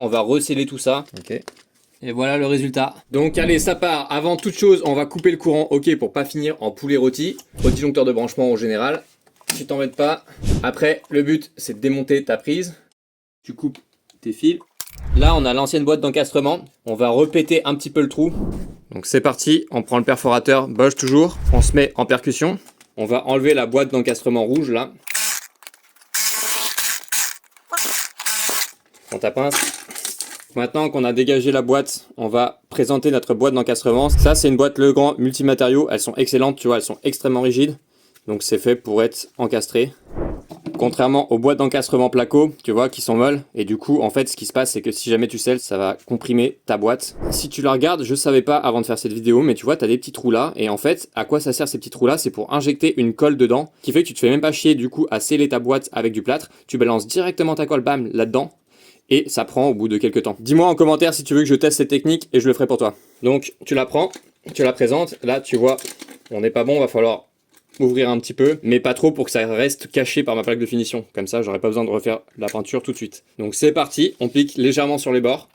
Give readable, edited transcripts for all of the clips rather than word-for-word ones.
On va resceller tout ça. Ok. Et voilà le résultat. Donc allez, ça part. Avant toute chose, on va couper le courant, ok, pour pas finir en poulet rôti. Disjoncteur de branchement en général. Tu t'embêtes pas. Après, le but, c'est de démonter ta prise. Tu coupes tes fils. Là, on a l'ancienne boîte d'encastrement. On va repéter un petit peu le trou. Donc c'est parti, on prend le perforateur, Bosch toujours. On se met en percussion. On va enlever la boîte d'encastrement rouge là. Prends ta pince. Maintenant qu'on a dégagé la boîte, on va présenter notre boîte d'encastrement. Ça, c'est une boîte Legrand multimatériaux. Elles sont excellentes, tu vois, elles sont extrêmement rigides. Donc c'est fait pour être encastré. Contrairement aux boîtes d'encastrement placo, tu vois, qui sont molles. Et du coup, en fait, ce qui se passe, c'est que si jamais tu scelles, ça va comprimer ta boîte. Si tu la regardes, je savais pas avant de faire cette vidéo, mais tu vois, tu as des petits trous là. Et en fait, à quoi ça sert ces petits trous là? C'est pour injecter une colle dedans, qui fait que tu te fais même pas chier du coup à sceller ta boîte avec du plâtre. Tu balances directement ta colle, bam, là-dedans. Et ça prend au bout de quelques temps. Dis-moi en commentaire si tu veux que je teste cette technique et je le ferai pour toi. Donc tu la prends, tu la présentes, là tu vois, on n'est pas bon, va falloir ouvrir un petit peu, mais pas trop pour que ça reste caché par ma plaque de finition. Comme ça, j'aurai pas besoin de refaire la peinture tout de suite. Donc c'est parti, on pique légèrement sur les bords.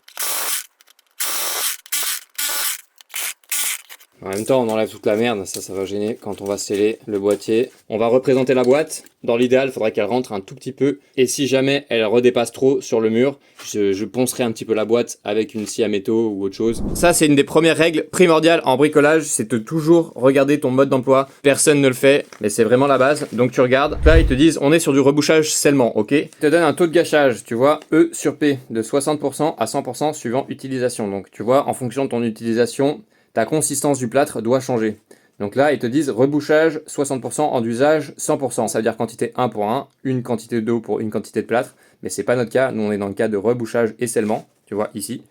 En même temps, on enlève toute la merde, ça va gêner quand on va sceller le boîtier. On va représenter la boîte. Dans l'idéal, il faudrait qu'elle rentre un tout petit peu. Et si jamais elle redépasse trop sur le mur, je poncerai un petit peu la boîte avec une scie à métaux ou autre chose. Ça, c'est une des premières règles primordiales en bricolage, c'est de toujours regarder ton mode d'emploi. Personne ne le fait, mais c'est vraiment la base. Donc tu regardes. Là, ils te disent, on est sur du rebouchage scellement, ok? Ils te donnent un taux de gâchage, tu vois, E sur P, de 60% à 100% suivant utilisation. Donc tu vois, en fonction de ton utilisation, ta consistance du plâtre doit changer. Donc là, ils te disent rebouchage 60% en d'usage 100%. Ça veut dire quantité 1 pour 1, une quantité d'eau pour une quantité de plâtre. Mais c'est pas notre cas. Nous, on est dans le cas de rebouchage et scellement. Tu vois, ici.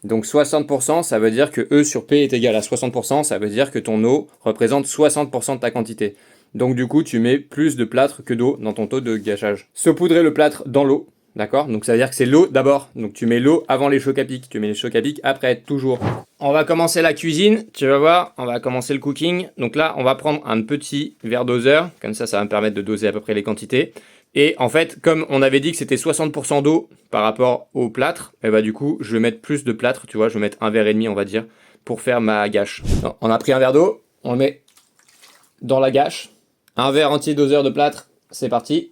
Donc 60%, ça veut dire que E sur P est égal à 60%. Ça veut dire que ton eau représente 60% de ta quantité. Donc du coup, tu mets plus de plâtre que d'eau dans ton taux de gâchage. Saupoudrer le plâtre dans l'eau. D'accord? Donc ça veut dire que c'est l'eau d'abord. Donc tu mets l'eau avant les chocs à pic. Tu mets les chocs à pic après, toujours. On va commencer la cuisine. Tu vas voir, on va commencer le cooking. Donc là, on va prendre un petit verre doseur. Comme ça va me permettre de doser à peu près les quantités. Et en fait, comme on avait dit que c'était 60% d'eau par rapport au plâtre, et bah du coup, je vais mettre plus de plâtre. Tu vois, je vais mettre 1,5 verre, on va dire, pour faire ma gâche. Donc, on a pris un verre d'eau. On le met dans la gâche. Un verre entier doseur de plâtre. C'est parti.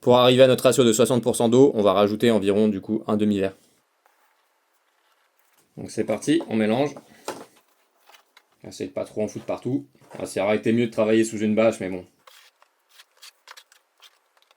Pour arriver à notre ratio de 60% d'eau, on va rajouter environ du coup un demi-verre. Donc c'est parti, on mélange. Essayez de pas trop en foutre partout. Ça aurait été mieux de travailler sous une bâche, mais bon.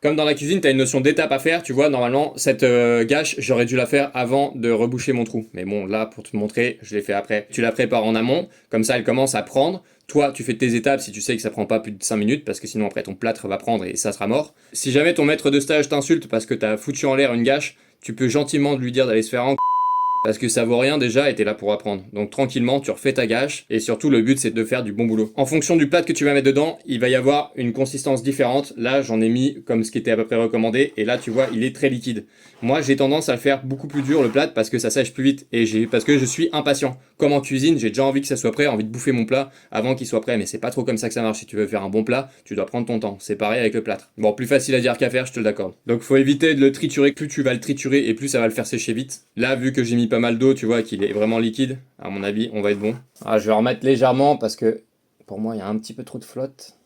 Comme dans la cuisine, tu as une notion d'étape à faire, tu vois, normalement, cette gâche, j'aurais dû la faire avant de reboucher mon trou. Mais bon, là, pour te montrer, je l'ai fait après. Tu la prépares en amont, comme ça, elle commence à prendre. Toi, tu fais tes étapes si tu sais que ça prend pas plus de 5 minutes, parce que sinon, après, ton plâtre va prendre et ça sera mort. Si jamais ton maître de stage t'insulte parce que t'as foutu en l'air une gâche, tu peux gentiment lui dire d'aller se faire en... Parce que ça vaut rien déjà et t'es là pour apprendre. Donc tranquillement, tu refais ta gâche et surtout le but c'est de faire du bon boulot. En fonction du plâtre que tu vas mettre dedans, il va y avoir une consistance différente. Là, j'en ai mis comme ce qui était à peu près recommandé et là, tu vois, il est très liquide. Moi, j'ai tendance à le faire beaucoup plus dur le plâtre parce que ça sèche plus vite et parce que je suis impatient. Comme en cuisine, j'ai déjà envie que ça soit prêt, envie de bouffer mon plat avant qu'il soit prêt, mais c'est pas trop comme ça que ça marche. Si tu veux faire un bon plat, tu dois prendre ton temps. C'est pareil avec le plâtre. Bon, plus facile à dire qu'à faire, je te l'accorde. Donc faut éviter de le triturer. Plus tu vas le triturer et plus ça va le faire sécher vite. Là, vu que j'ai mis pas mal d'eau, tu vois qu'il est vraiment liquide, à mon avis, on va être bon. Ah, je vais remettre légèrement parce que pour moi, il y a un petit peu trop de flotte.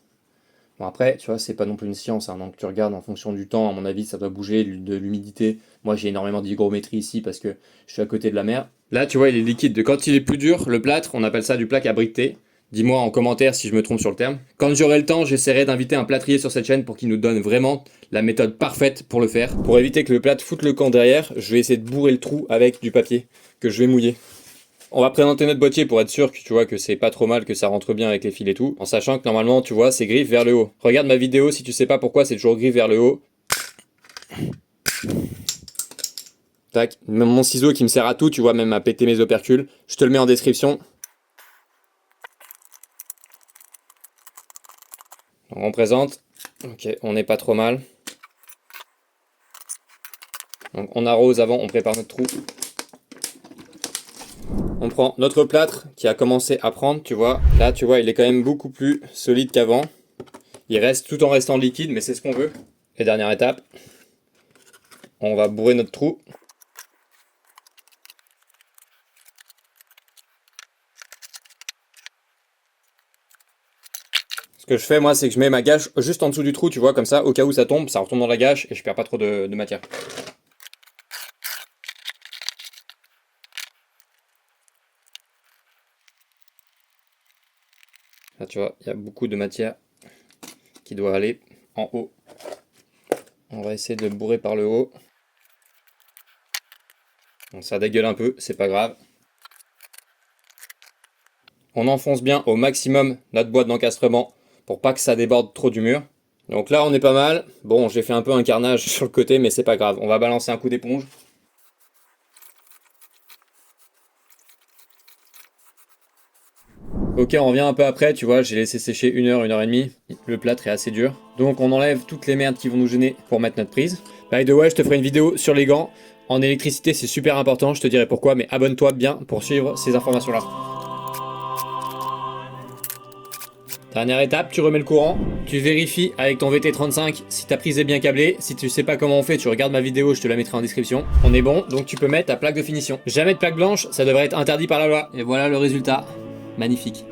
Bon après, tu vois, c'est pas non plus une science, hein, donc tu regardes en fonction du temps, à mon avis, ça doit bouger, de l'humidité. Moi, j'ai énormément d'hygrométrie ici parce que je suis à côté de la mer. Là, tu vois, il est liquide. De quand il est plus dur, le plâtre, on appelle ça du plaque à briqueter. Dis-moi en commentaire si je me trompe sur le terme. Quand j'aurai le temps, j'essaierai d'inviter un plâtrier sur cette chaîne pour qu'il nous donne vraiment la méthode parfaite pour le faire. Pour éviter que le plâtre foute le camp derrière, je vais essayer de bourrer le trou avec du papier que je vais mouiller. On va présenter notre boîtier pour être sûr que tu vois que c'est pas trop mal, que ça rentre bien avec les fils et tout, en sachant que normalement tu vois c'est griffe vers le haut. Regarde ma vidéo si tu sais pas pourquoi c'est toujours griffe vers le haut. Tac, même mon ciseau qui me sert à tout, tu vois, même à péter mes opercules, je te le mets en description. Donc on présente, ok, on n'est pas trop mal. Donc on arrose avant, on prépare notre trou. On prend notre plâtre qui a commencé à prendre, tu vois. Là, tu vois, il est quand même beaucoup plus solide qu'avant. Il reste tout en restant liquide, mais c'est ce qu'on veut. Et dernière étape. On va bourrer notre trou. Ce que je fais moi, c'est que je mets ma gâche juste en dessous du trou, tu vois, comme ça, au cas où ça tombe, ça retombe dans la gâche et je perds pas trop de matière. Là, tu vois, il y a beaucoup de matière qui doit aller en haut. On va essayer de le bourrer par le haut. Bon, ça dégueule un peu, c'est pas grave. On enfonce bien au maximum notre boîte d'encastrement pour pas que ça déborde trop du mur. Donc là, on est pas mal. Bon, j'ai fait un peu un carnage sur le côté, mais c'est pas grave. On va balancer un coup d'éponge. Ok, on revient un peu après, tu vois, j'ai laissé sécher 1 heure et demie. Le plâtre est assez dur. Donc on enlève toutes les merdes qui vont nous gêner pour mettre notre prise. By the way, je te ferai une vidéo sur les gants. En électricité, c'est super important, je te dirai pourquoi, mais abonne-toi bien pour suivre ces informations-là. Dernière étape, tu remets le courant, tu vérifies avec ton VT35 si ta prise est bien câblée. Si tu sais pas comment on fait, tu regardes ma vidéo, je te la mettrai en description. On est bon, donc tu peux mettre ta plaque de finition. Jamais de plaque blanche, ça devrait être interdit par la loi. Et voilà le résultat, magnifique.